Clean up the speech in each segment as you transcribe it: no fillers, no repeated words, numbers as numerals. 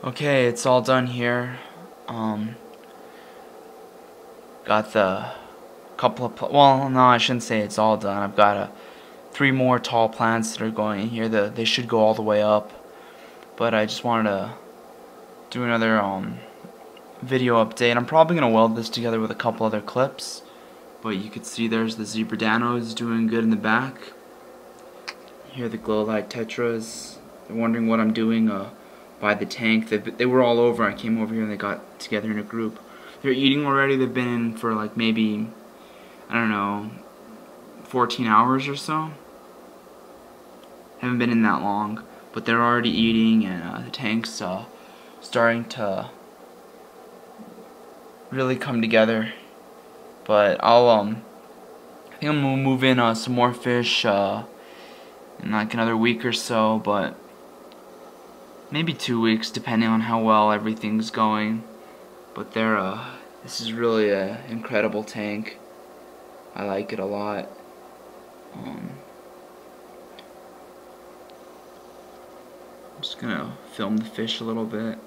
Okay, it's all done here. Got the couple of well, no, I shouldn't say it's all done. I've got three more tall plants that are going in here. They should go all the way up. But I just wanted to do another video update. I'm probably gonna weld this together with a couple other clips. But you can see there's the zebra danos doing good in the back. Here the glow light tetras. They're wondering what I'm doing by the tank. They were all over. I came over here and they got together in a group. They're eating already. They've been in for like maybe, I don't know, 14 hours or so. Haven't been in that long, but they're already eating, and the tank's starting to really come together. But I think I'm gonna move in some more fish in like another week or so, but maybe 2 weeks depending on how well everything's going. But this is really an incredible tank. I like it a lot. I'm just gonna film the fish a little bit.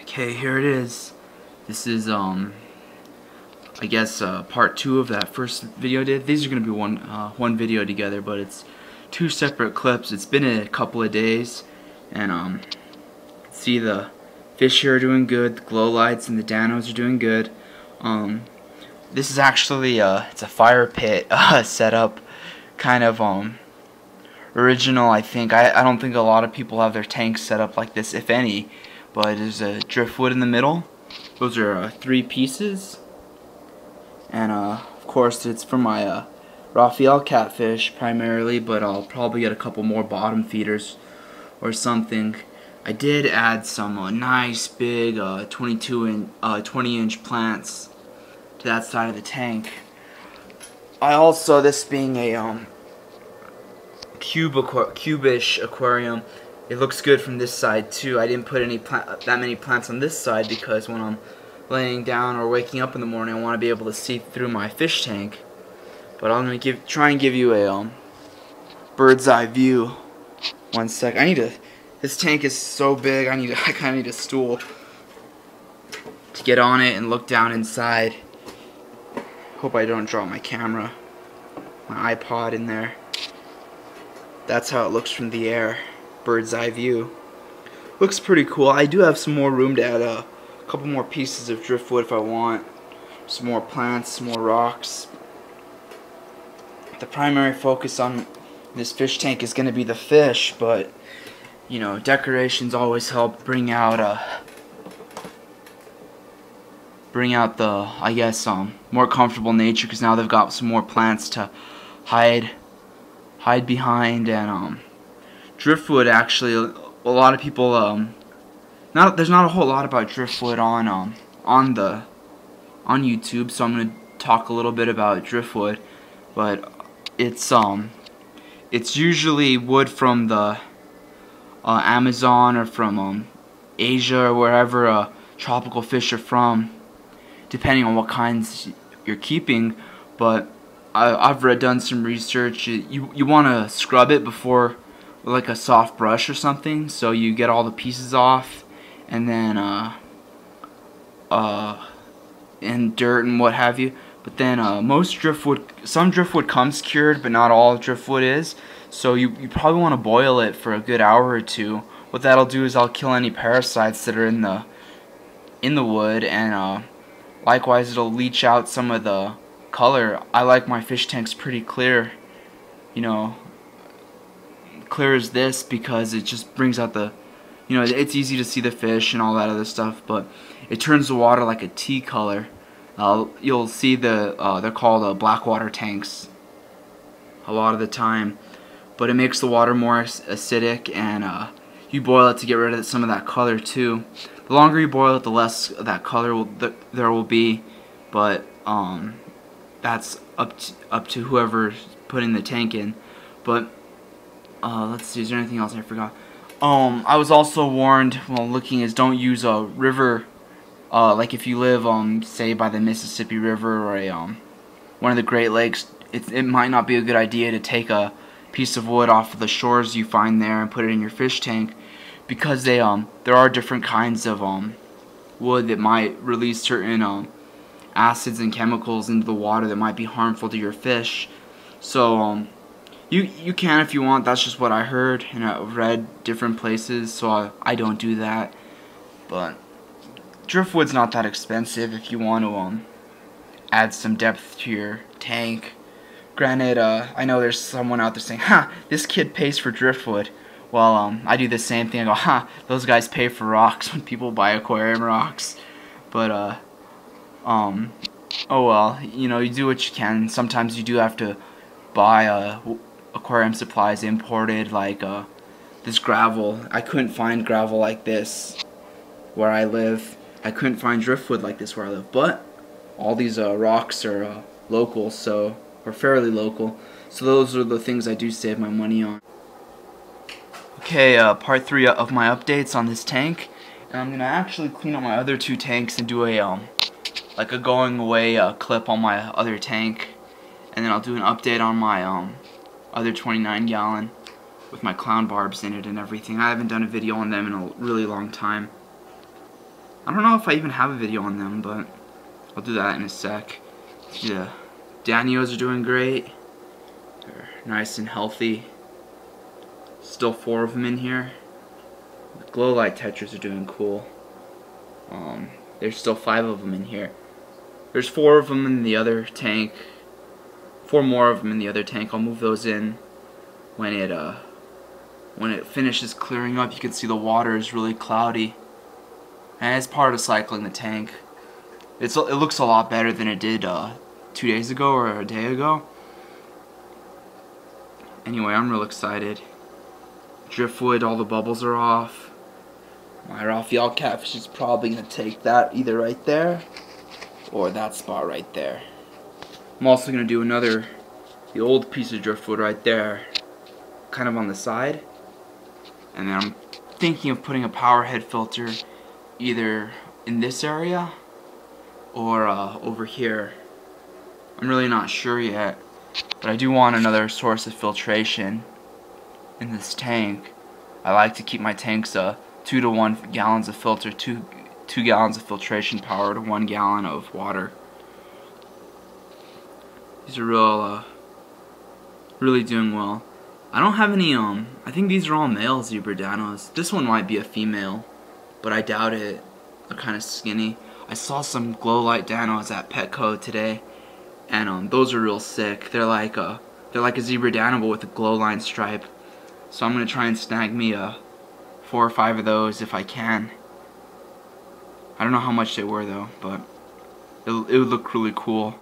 Okay, here it is. This is I guess part 2 of that first video I did. These are gonna be one video together, but it's 2 separate clips. It's been a couple of days, and see the fish here are doing good. The glow lights and the danos are doing good. This is actually it's a fire pit setup, kind of original. I think I don't think a lot of people have their tanks set up like this, if any. But there's a driftwood in the middle. Those are 3 pieces, and of course it's for my Raphael catfish primarily, but I'll probably get a couple more bottom feeders or something. I did add some nice big 20-inch plants to that side of the tank. I also, this being a cubish aquarium, it looks good from this side too. I didn't put that many plants on this side because when I'm laying down or waking up in the morning, I want to be able to see through my fish tank. But I'm gonna try and give you a bird's eye view. One sec. This tank is so big. I kind of need a stool to get on it and look down inside. Hope I don't drop my camera, my iPod in there. That's how it looks from the air. Bird's eye view. Looks pretty cool. I do have some more room to add a couple more pieces of driftwood if I want. Some more plants, some more rocks. The primary focus on this fish tank is going to be the fish, but you know, decorations always help bring out the, I guess, more comfortable nature, because now they've got some more plants to hide behind. And driftwood, actually, a lot of people there's not a whole lot about driftwood on the on YouTube, so I'm gonna talk a little bit about driftwood. But it's usually wood from the Amazon or from Asia or wherever tropical fish are from, depending on what kinds you're keeping. But I've done some research. You want to scrub it before with like a soft brush or something, so you get all the pieces off, and then and dirt and what have you. But then some driftwood comes cured, but not all driftwood is. So you probably want to boil it for a good hour or two. What that'll do is I'll kill any parasites that are in the wood, and likewise it'll leach out some of the color. I like my fish tanks pretty clear, you know, clear as this, because it just brings out the, you know, it's easy to see the fish and all that other stuff, but it turns the water like a tea color. You'll see they're called blackwater tanks a lot of the time, but it makes the water more acidic, and you boil it to get rid of some of that color too. The longer you boil it, the less of that color there will be, but that's up to whoever's putting the tank in. But let's see, is there anything else I forgot? I was also warned while looking is don't use a river. Like if you live say by the Mississippi River or one of the Great Lakes, it might not be a good idea to take a piece of wood off of the shores you find there and put it in your fish tank, because there are different kinds of wood that might release certain acids and chemicals into the water that might be harmful to your fish. So you can if you want. That's just what I heard, and I've read different places, so I don't do that. But driftwood's not that expensive if you want to add some depth to your tank. Granted, I know there's someone out there saying, "Ha, this kid pays for driftwood." Well, I do the same thing. I go, "Ha, those guys pay for rocks when people buy aquarium rocks." But oh well, you know, you do what you can. Sometimes you do have to buy aquarium supplies imported, like this gravel. I couldn't find gravel like this where I live. I couldn't find driftwood like this where I live, but all these rocks are local, or fairly local, so those are the things I do save my money on. Okay, part 3 of my updates on this tank, and I'm gonna actually clean up my other 2 tanks and do a like a going away clip on my other tank, and then I'll do an update on my other 29-gallon with my clown barbs in it and everything. I haven't done a video on them in a really long time. I don't know if I even have a video on them, but I'll do that in a sec. The Danios are doing great. They're nice and healthy. Still 4 of them in here. The glow light tetras are doing cool. There's still 5 of them in here. There's 4 of them in the other tank. 4 more of them in the other tank. I'll move those in when it finishes clearing up. You can see the water is really cloudy, and it's part of cycling the tank. It looks a lot better than it did 2 days ago or a day ago. Anyway, I'm real excited. Driftwood, all the bubbles are off. My Raphael catfish is probably going to take that either right there or that spot right there. I'm also going to do the old piece of driftwood right there, kind of on the side. And then I'm thinking of putting a power head filter either in this area or over here. I'm really not sure yet, but I do want another source of filtration in this tank. I like to keep my tanks 2 to 1 gallons of filter, 2 gallons of filtration power to 1 gallon of water. These are really doing well. I don't have any I think these are all male zebra danos. This one might be a female, but I doubt it. They're kind of skinny. I saw some glow light danos at Petco today, and those are real sick. They're like a zebra dano but with a glow line stripe. So I'm gonna try and snag me 4 or 5 of those if I can. I don't know how much they were though, but it would look really cool.